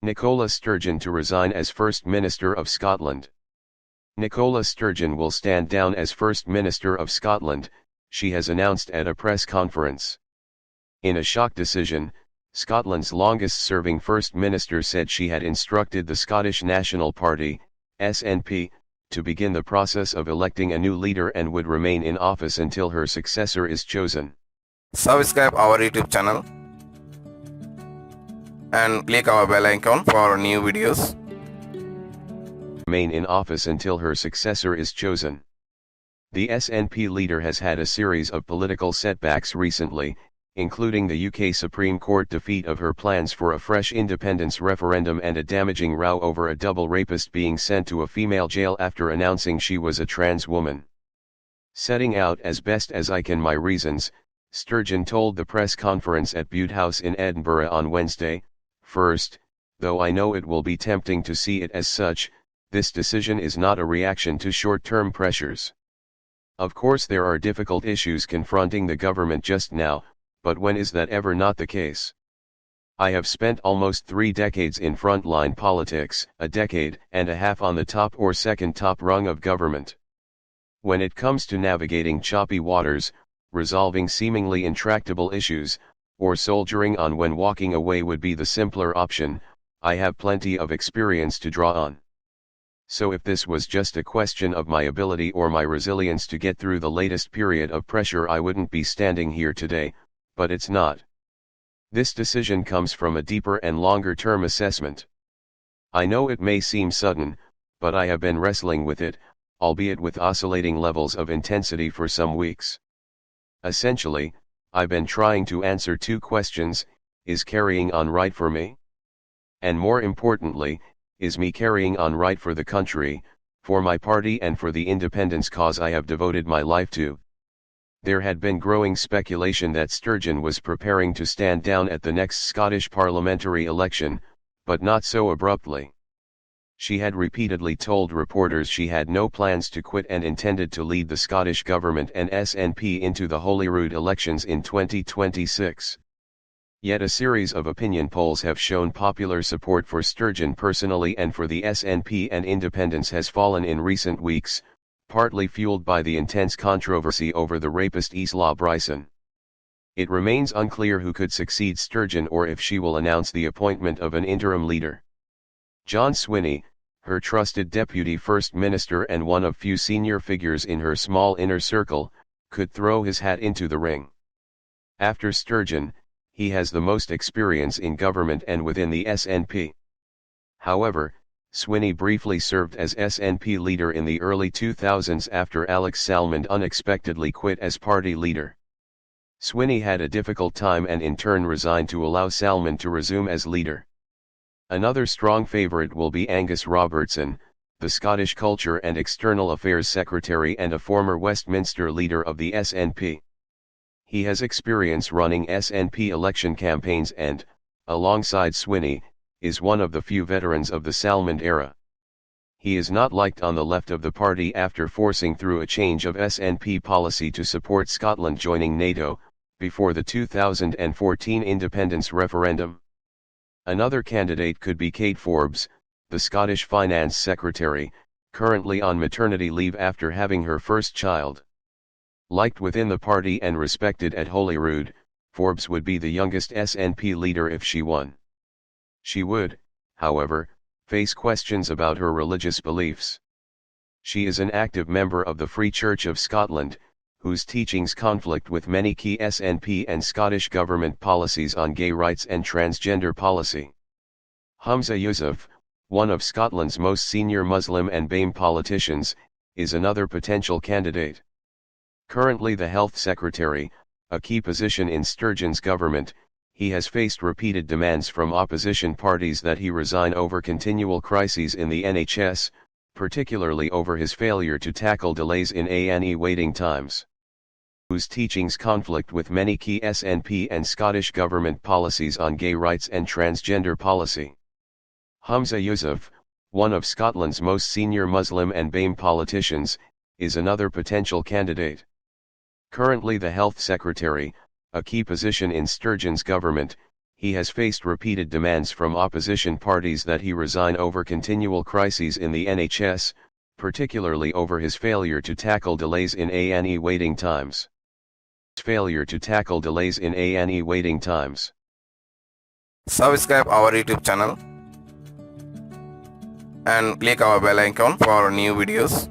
Nicola Sturgeon to resign as First Minister of Scotland. Nicola Sturgeon will stand down as First Minister of Scotland, she has announced at a press conference. In a shock decision, Scotland's longest-serving First Minister said she had instructed the Scottish National Party, SNP, to begin the process of electing a new leader and would remain in office until her successor is chosen. Subscribe our YouTube channel and click our bell icon for new videos. Remain in office until her successor is chosen. The SNP leader has had a series of political setbacks recently, including the UK Supreme Court defeat of her plans for a fresh independence referendum and a damaging row over a double rapist being sent to a female jail after announcing she was a trans woman. Setting out as best as I can my reasons, Sturgeon told the press conference at Bute House in Edinburgh on Wednesday. First, though I know it will be tempting to see it as such, this decision is not a reaction to short-term pressures. Of course there are difficult issues confronting the government just now, but when is that ever not the case? I have spent almost 3 decades in frontline politics, a decade and a half on the top or second top rung of government. When it comes to navigating choppy waters, resolving seemingly intractable issues, or soldiering on when walking away would be the simpler option, I have plenty of experience to draw on. So if this was just a question of my ability or my resilience to get through the latest period of pressure, I wouldn't be standing here today, but it's not. This decision comes from a deeper and longer-term assessment. I know it may seem sudden, but I have been wrestling with it, albeit with oscillating levels of intensity for some weeks. Essentially, I've been trying to answer 2 questions: is carrying on right for me? And more importantly, is me carrying on right for the country, for my party and for the independence cause I have devoted my life to? There had been growing speculation that Sturgeon was preparing to stand down at the next Scottish parliamentary election, but not so abruptly. She had repeatedly told reporters she had no plans to quit and intended to lead the Scottish Government and SNP into the Holyrood elections in 2026. Yet a series of opinion polls have shown popular support for Sturgeon personally and for the SNP and independence has fallen in recent weeks, partly fueled by the intense controversy over the rapist Isla Bryson. It remains unclear who could succeed Sturgeon or if she will announce the appointment of an interim leader. John Swinney, her trusted deputy first minister and one of few senior figures in her small inner circle, could throw his hat into the ring. After Sturgeon, he has the most experience in government and within the SNP. However, Swinney briefly served as SNP leader in the early 2000s after Alex Salmond unexpectedly quit as party leader. Swinney had a difficult time and in turn resigned to allow Salmond to resume as leader. Another strong favourite will be Angus Robertson, the Scottish Culture and External Affairs Secretary and a former Westminster leader of the SNP. He has experience running SNP election campaigns and, alongside Swinney, is one of the few veterans of the Salmond era. He is not liked on the left of the party after forcing through a change of SNP policy to support Scotland joining NATO, before the 2014 independence referendum. Another candidate could be Kate Forbes, the Scottish Finance Secretary, currently on maternity leave after having her first child. Liked within the party and respected at Holyrood, Forbes would be the youngest SNP leader if she won. She would, however, face questions about her religious beliefs. She is an active member of the Free Church of Scotland, whose teachings conflict with many key SNP and Scottish Government policies on gay rights and transgender policy. Humza Yousaf, one of Scotland's most senior Muslim and BAME politicians, is another potential candidate. Currently the Health Secretary, a key position in Sturgeon's government, he has faced repeated demands from opposition parties that he resign over continual crises in the NHS, particularly over his failure to tackle delays in A&E waiting times. Whose teachings conflict with many key SNP and Scottish Government policies on gay rights and transgender policy. Humza Yousaf, one of Scotland's most senior Muslim and BAME politicians, is another potential candidate. Currently the Health Secretary, a key position in Sturgeon's government, he has faced repeated demands from opposition parties that he resign over continual crises in the NHS, particularly over his failure to tackle delays in A&E waiting times. Failure to tackle delays in A&E waiting times. Subscribe our YouTube channel and click our bell icon for new videos.